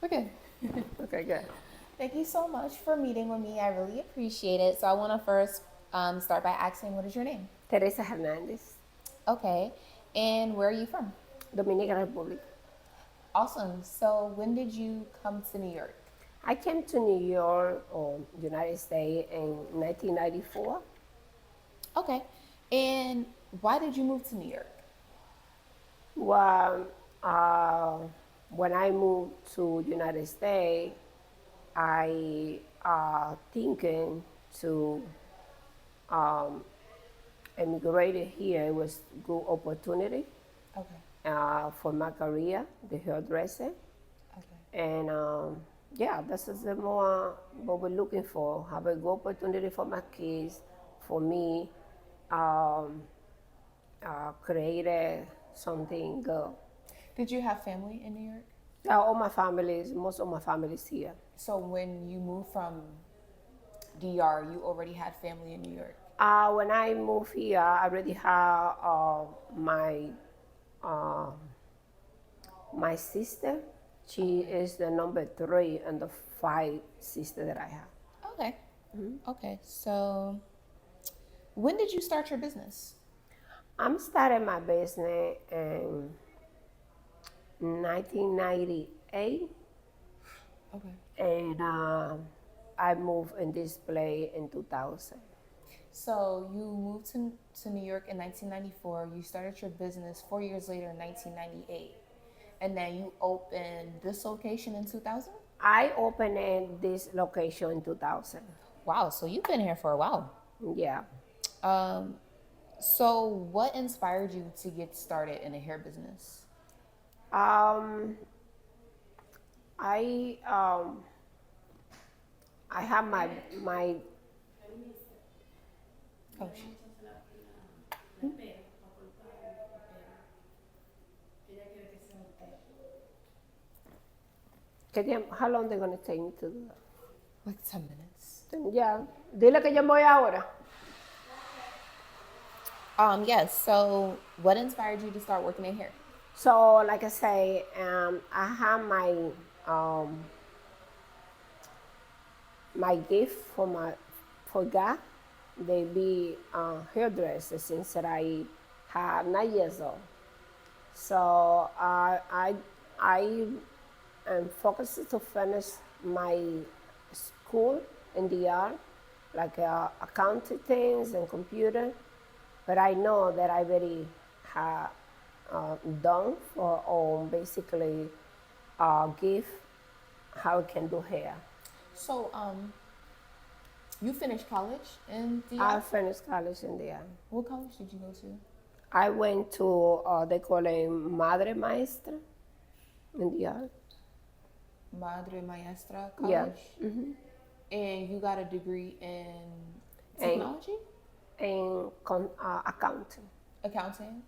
Okay. Okay, good. Thank you so much for meeting with me. I really appreciate it. So I want to first start by asking, what is your name? Teresa Hernandez, Okay. And where are you from? Dominican Republic. Awesome. So when did you come to New York? I came to New York, or United States, in 1994. Okay. And why did you move to New York? Well, uh, when I moved to United States, I thinking to emigrate here. It was good opportunity Okay. for my career, the hairdresser, Okay. and yeah, this is the more what we're looking for. Have a good opportunity for my kids, for me, um, create something good. Did you have family in New York? All my families, most of my families here. So when you moved from DR, you already had family in New York? When I moved here, I already have uh, my sister. She Okay. is the number three and the five sister that I have. Okay. Okay. So when did you start your business? I'm starting my business in 1998, Okay. and I moved in this place in 2000. So you moved to New York in 1994. You started your business 4 years later in 1998. And then you opened this location in 2000? I opened this location in 2000. Wow, so you've been here for a while. Yeah. Um, so what inspired you to get started in a hair business? Um, I I have my Oh, shit. how long they gonna take me to do Like 10 minutes. that? Yeah. Dile que yo me voy ahora. Yes. So what inspired you to start working in hair? So, like I say, I have um, my gift for God. They be hairdresser since that I had 9 years old. So I am focused to finish my school in the art, like accounting things and computer. But I know that I already have done for basically give how I can do hair. So you finished college in I DR? finished college in the art. What college did you go to? I went to they call it Madre Maestra in the art. Madre Maestra Yeah, College? And you got a degree in and technology? accounting. Accounting?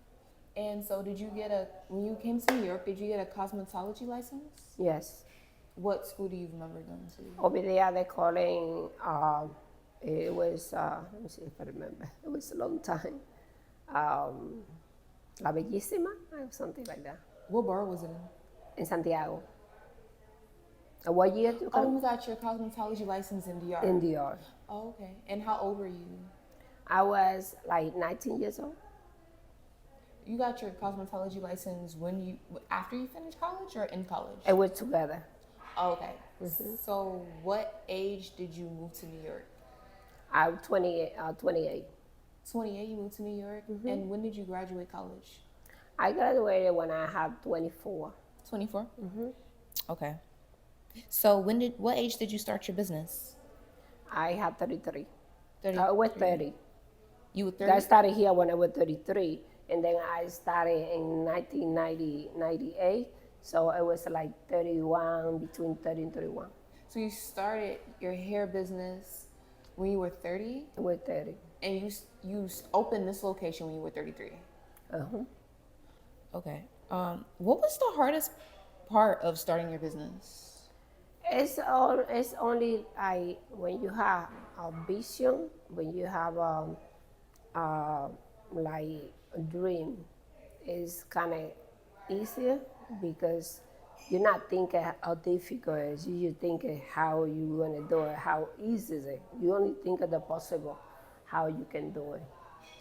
And so did you get when you came to New York, did you get a cosmetology license? Yes. What school do you remember going to? Over there they calling. It was let me see if I remember. It was a long time. Um, La Bellísima, or something like that, What borough was it in? in Santiago. What year you Oh, come? you got your cosmetology license in DR. In the art. Oh, okay. And how old were you? I was like 19 years old. You got your cosmetology license when you after you finished college or in college? And we're together. Oh, okay. So what age did you move to New York? I'm 28. 28. 28, you moved to New York. And when did you graduate college? I graduated when I had 24. 24? Okay. So what age did you start your business? I had 33. I was 33. 30. You were I 30? started here when I was 33, and then I started in 1998. So it was like 31, between 30 and 31. So you started your hair business when you were 30, I was 30. and you opened this location when you were 33. Uh-huh. Okay. What was the hardest part of starting your business? It's only when you have a vision, when you have uh, like a dream, it's kind of easier because you're not thinking how difficult it is. You just thinking how you gonna do it, how easy is it. You only think of the possible, how you can do it.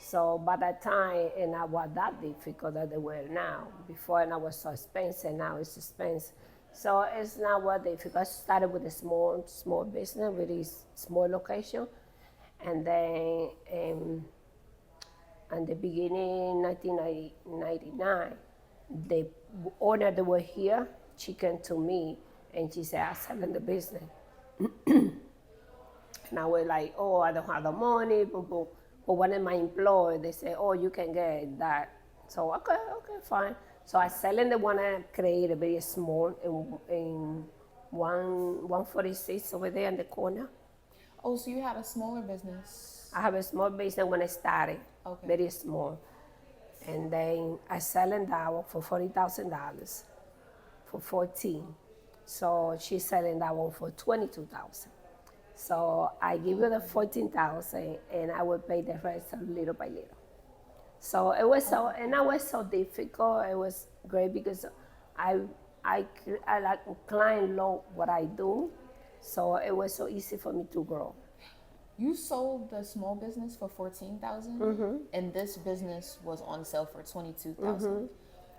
So by that time, and I was that difficult that they were now. Before, and I was so expensive. Now it's expensive. So it's not what difficult. I started with a small business with this small location, and then in the beginning, 1999, the owner that were here, she came to me and she said, I'm selling the business. And I was like, oh, I don't have the money. But one of my employees, they say, oh, you can get that. So, okay, fine. So I selling the one I created very small in 146 over there in the corner. Oh, so you had a smaller business. I have a small business when I started, Okay. very small. And then I selling that one for $40,000 for 14. So she's selling that one for 22,000. So I give her the 14,000 and I will pay the rest little by little. So it was so, and that was so difficult. It was great because I like client love what I do. So it was so easy for me to grow. You sold the small business for 14,000, and this business was on sale for 22,000.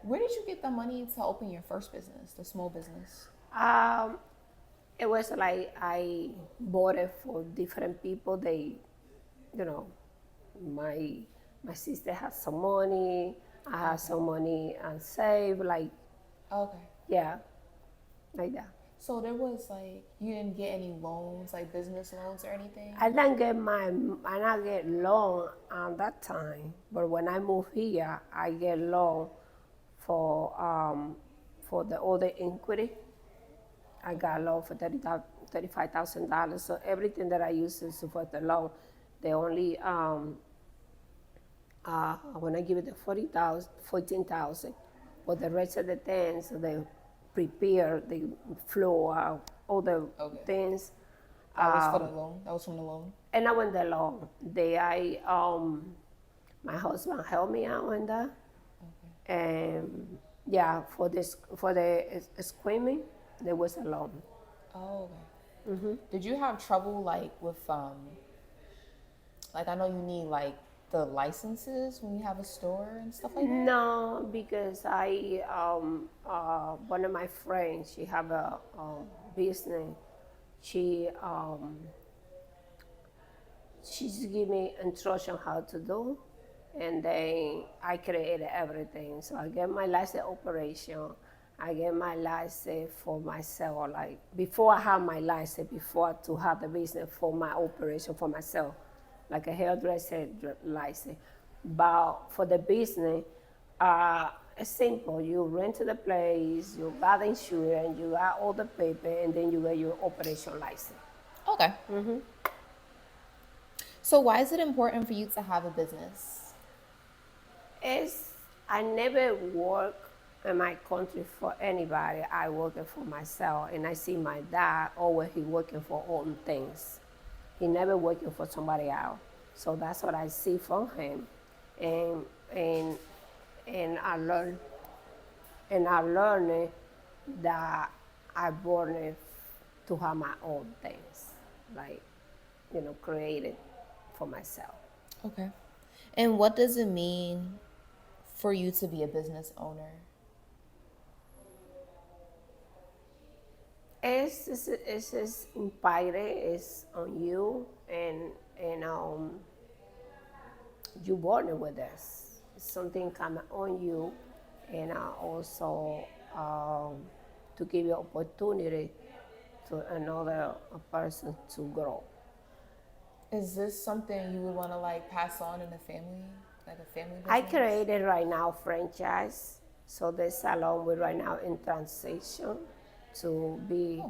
Where did you get the money to open your first business, the small business? It was like I bought it for different people. They, you know, my sister had some money. I had some money and saved. Like, Okay. yeah, like that. So there was like, you didn't get any loans, like business loans or anything? I didn't get loan at that time. But when I moved here, I get loan for the other equity. I got a loan for $35,000. So everything that I use is for the loan. They only when I give it the 14,000, but the rest of the things they prepare the floor, all the Okay. things. That was for the loan? That was from the loan? And I went the loan. My husband helped me out in that. Okay. And yeah, for the screaming, there was a loan. Oh, okay. Did you have trouble like with like I know you need like the licenses when you have a store and stuff like that? No, because one of my friends, she have a business. She just give me instruction how to do, and then I created everything. So I get my license operation. I get my license for myself. Like before I have my license, before to have the business for my operation for myself, like a hairdresser license. But for the business, it's simple. You rent the place, you got the insurance, you got all the paper, and then you get your operation license. Okay. So why is it important for you to have a business? I never work in my country for anybody. I work for myself, and I see my dad always he working for own things. He never working for somebody else. So that's what I see from him, and I learned that I born it to have my own things, like created for myself. Okay. And what does it mean for you to be a business owner? It's just inspired. It's on you, and you born it with this. Something come on you, and also to give you opportunity to another person to grow. Is this something you would want to like pass on in a family, like a family business? I created right now franchise, so the salon we're right now in transition to be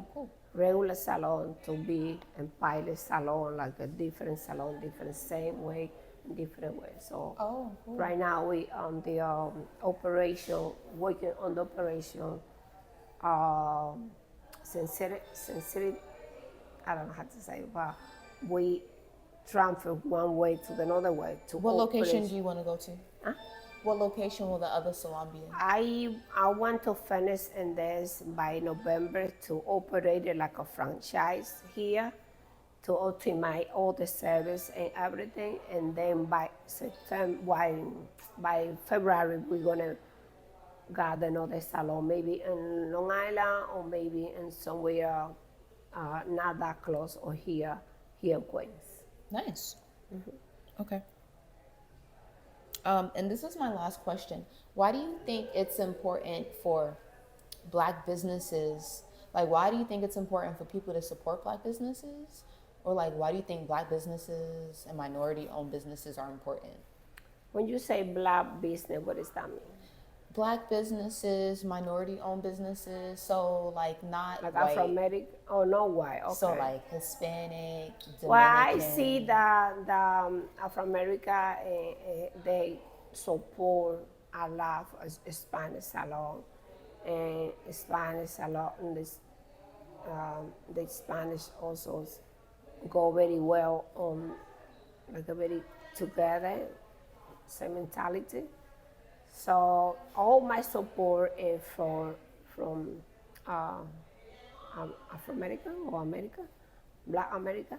regular salon to be a pilot salon, like a different salon, different same way, different way. So cool. right now we on the operation, working on the operation, sincerity, I don't know how to say it, but we transfer one way to another way to What location operation. do you want to go to? Huh? What location will the other salon be in? I want to finish in this by November to operate it like a franchise here to optimize all the service and everything, and then by September, by February we're gonna got another salon, maybe in Long Island or maybe in somewhere not that close or here in Queens. Nice. Okay. And this is my last question. Why do you think it's important for Black businesses? Like, why do you think it's important for people to support Black businesses? Or, like, why do you think Black businesses and minority owned businesses are important? When you say Black business, what does that mean? Black businesses, minority owned businesses, so like not Like white. Afro-American? Oh, no white, okay. So like Hispanic, Dominican. Well, I see that the Afro-America, they support a lot of Spanish salon. And Spanish salon, the Spanish also go very well on, like a very together, same mentality. So all my support is from Afro American or America, Black America.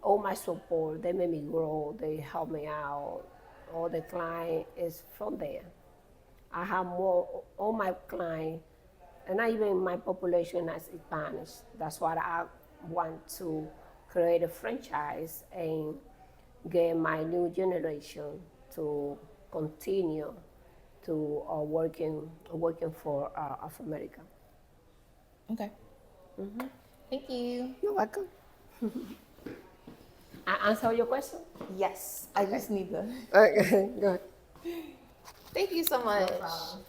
All my support, they made me grow, they help me out. All the client is from there. I have more, all my clients, and not even my population is Spanish. That's why I want to create a franchise and get my new generation to continue to working for Afro America. Okay. Thank you. You're welcome. I answer your question? Yes, I just need the. Okay, good. Thank you so much. No problem.